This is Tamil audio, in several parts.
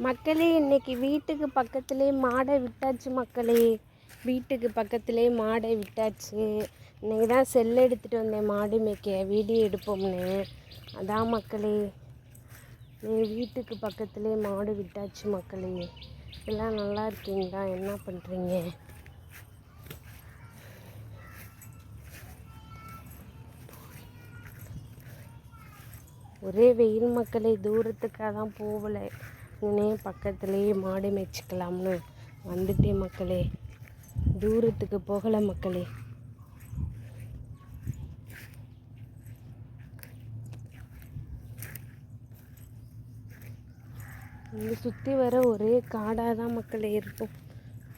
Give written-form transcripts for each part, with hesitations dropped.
மக்களே, இன்னைக்கு வீட்டுக்கு பக்கத்திலே மாடை விட்டாச்சு மக்களே. வீட்டுக்கு பக்கத்திலே மாடை விட்டாச்சு. இன்னைக்கு தான் செல் எடுத்துகிட்டு வந்தேன் மாடு மேய்க்க, வீடியோ எடுப்போம்னு. அதான் மக்களே, வீட்டுக்கு பக்கத்திலே மாடு விட்டாச்சு மக்களே. எல்லாம் நல்லா இருக்கீங்களா? என்ன பண்ணுறீங்க? ஒரே வெயில் மக்களே, தூரத்துக்காக தான் போகலை. இங்கே பக்கத்துலேயே மாடு மேய்ச்சிக்கலாம்னு வந்துட்டேன் மக்களே. தூரத்துக்கு போகலை மக்களே. இங்கே சுற்றி வர ஒரே காடாக தான் மக்களே இருக்கும்.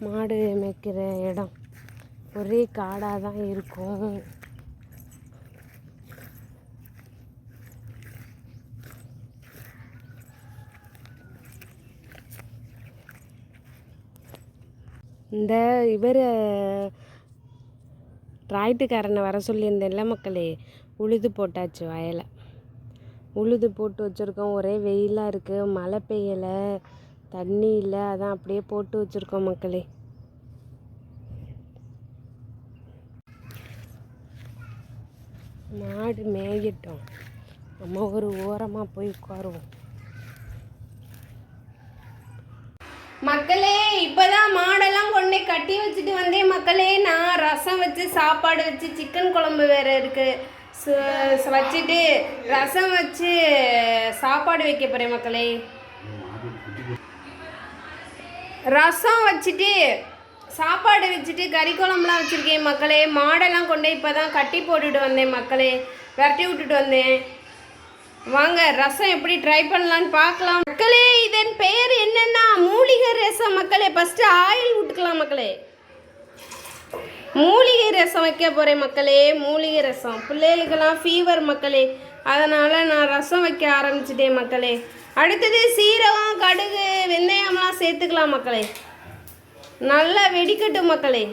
மாடு மேய்க்கிற இடம் ஒரே காடாக தான் இருக்கும். இந்த டிராக்டர்காரனை வர சொல்லியிருந்தேன்ல மக்களே, உழுது போட்டாச்சு வயலை. உழுது போட்டு வச்சுருக்கோம். ஒரே வெயிலாக இருக்குது, மழை பெய்யலை, தண்ணி இல்லை, அதான் அப்படியே போட்டு வச்சுருக்கோம் மக்களே. மாடு மேயட்டும், நம்ம ஒரு ஓரமாக போய் உட்காருவோம் மக்களே. இப்போதான் மாடெல்லாம் கொண்டு கட்டி வச்சுட்டு வந்தேன் மக்களே. நான் ரசம் வச்சு சாப்பாடு வச்சு சிக்கன் குழம்பு வேறு இருக்குது வச்சுட்டு ரசம் வச்சு சாப்பாடு வைக்க போகிறேன் மக்களே. ரசம் வச்சுட்டு சாப்பாடு வச்சுட்டு கறி குழம்புலாம் வச்சுருக்கேன் மக்களே. மாடெல்லாம் கொண்டு இப்போ தான் கட்டி போட்டுட்டு வந்தேன் மக்களே, விரட்டி விட்டுட்டு வந்தேன். வாங்க ரசம் எப்படி ட்ரை பண்ணலான்னு பார்க்கலாம் மக்களே. இதன் பெயர் என்னன்னா மூலிகை ரசம் மக்களே. ஃபஸ்ட்டு ஆயில் விட்டுக்கலாம் மக்களே. மூலிகை ரசம் வைக்க போகிறேன் மக்களே. மூலிகை ரசம் பிள்ளைகளுக்கெல்லாம் ஃபீவர் மக்களே, அதனால் நான் ரசம் வைக்க ஆரம்பிச்சிட்டேன் மக்களே. அடுத்தது சீரகம், கடுகு, வெந்தயம்லாம் சேர்த்துக்கலாம் மக்களே. நல்லா வெடிக்கட்டும் மக்களே.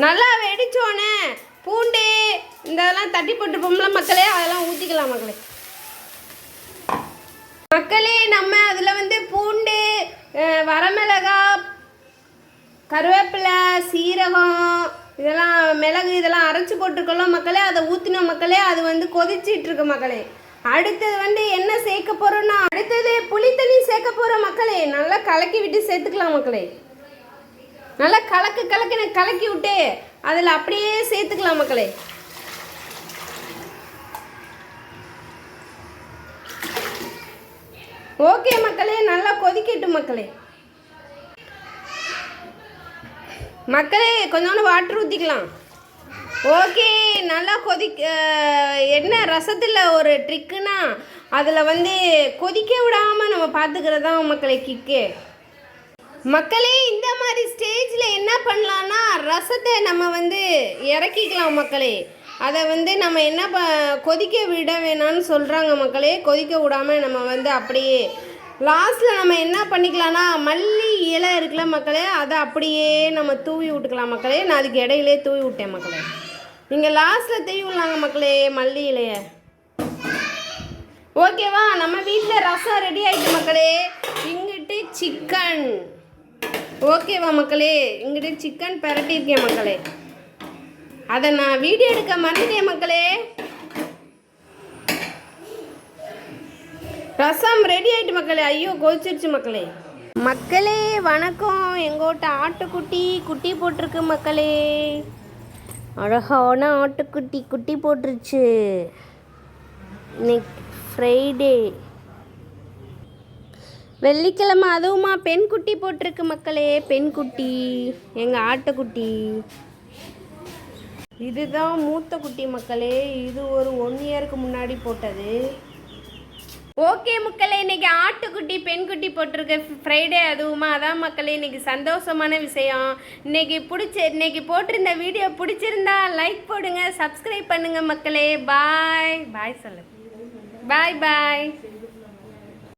நல்லா வெடிச்சோன்னே பூண்டு இதெல்லாம் தட்டி போட்டுப்போம்ல மக்களே, அதெல்லாம் ஊற்றிக்கலாம் மக்களே. மக்களே, நம்ம அதில் பூண்டு, வரமிளகாய், கருவேப்பிலை, சீரகம், இதெல்லாம் மிளகு இதெல்லாம் அரைச்சி போட்டிருக்கோம் மக்களே. அதை ஊற்றினோம் மக்களே. அது கொதிச்சிட்ருக்கு மக்களே. அடுத்தது என்ன சேர்க்க போகிறோன்னா, அடுத்தது புளி தண்ணி சேர்க்க போகிறோம் மக்களே. நல்லா கலக்கி விட்டு சேர்த்துக்கலாம் மக்களே. நல்லா கலக்கி விட்டு அதில் அப்படியே சேர்த்துக்கலாம் மக்களே. ஓகே மக்களே, நல்லா கொதிக்கட்டும் மக்களே. மக்களே, கொஞ்சோண்டு வாட்டர் ஊற்றிக்கலாம். ஓகே, நல்லா என்ன ரசத்தில் ஒரு ட்ரிக்குன்னா, அதில் கொதிக்க விடாமல் நம்ம பார்த்துக்கிறது தான் மக்களே கிக்கு. மக்களே, இந்த மாதிரி ஸ்டேஜில் என்ன பண்ணலான்னா, ரசத்தை நம்ம இறக்கிக்கலாம் மக்களே. அதை நம்ம என்ன கொதிக்க விட வேணான்னு சொல்கிறாங்க மக்களே. கொதிக்க விடாமல் நம்ம அப்படியே லாஸ்ட்டில் நம்ம என்ன பண்ணிக்கலாம்னா, மல்லி இலை இருக்குல்ல மக்களே, அதை அப்படியே நம்ம தூவி விட்டுக்கலாம் மக்களே. நான் அதுக்கு இடையிலே தூவி விட்டேன் மக்களே. நீங்கள் லாஸ்ட்டில் தூவி விடலாங்க மக்களே மல்லி இலையை. ஓகேவா? நம்ம வீட்டில் ரசம் ரெடி ஆகிட்டு மக்களே. இங்கிட்டு சிக்கன் ஓகேவா மக்களே? இங்கிட்ட சிக்கன் பிரட்டியிருக்கேன் மக்களே. அதை நான் வீடியோ எடுக்க மறந்துட்டேன் மக்களே. ரசம் ரெடி ஆகிட்டு மக்களே. ஐயோ, கொதிச்சிருச்சு மக்களே. மக்களே வணக்கம். எங்கோட்ட ஆட்டுக்குட்டி குட்டி போட்டிருக்கு மக்களே. அழகான ஆட்டுக்குட்டி குட்டி போட்டுருச்சு. இன்னைக்கு ஃப்ரைடே, வெள்ளிக்கிழமை, அதுவுமா பெண் குட்டி போட்டிருக்கு மக்களே. பெண் குட்டி, எங்கள் ஆட்டுக்குட்டி. இதுதான் மூத்த குட்டி மக்களே. இது ஒரு 1 இயருக்கு முன்னாடி போட்டது. ஓகே மக்களே, இன்றைக்கி ஆட்டுக்குட்டி பெண் குட்டி போட்டிருக்கு ஃப்ரைடே, அதுவுமா அதான் மக்களே இன்றைக்கி சந்தோஷமான விஷயம். இன்றைக்கி போட்டிருந்த வீடியோ பிடிச்சிருந்தா லைக் போடுங்க, சப்ஸ்கிரைப் பண்ணுங்கள் மக்களே. பாய் பாய் சொல்லு. பாய் பாய்.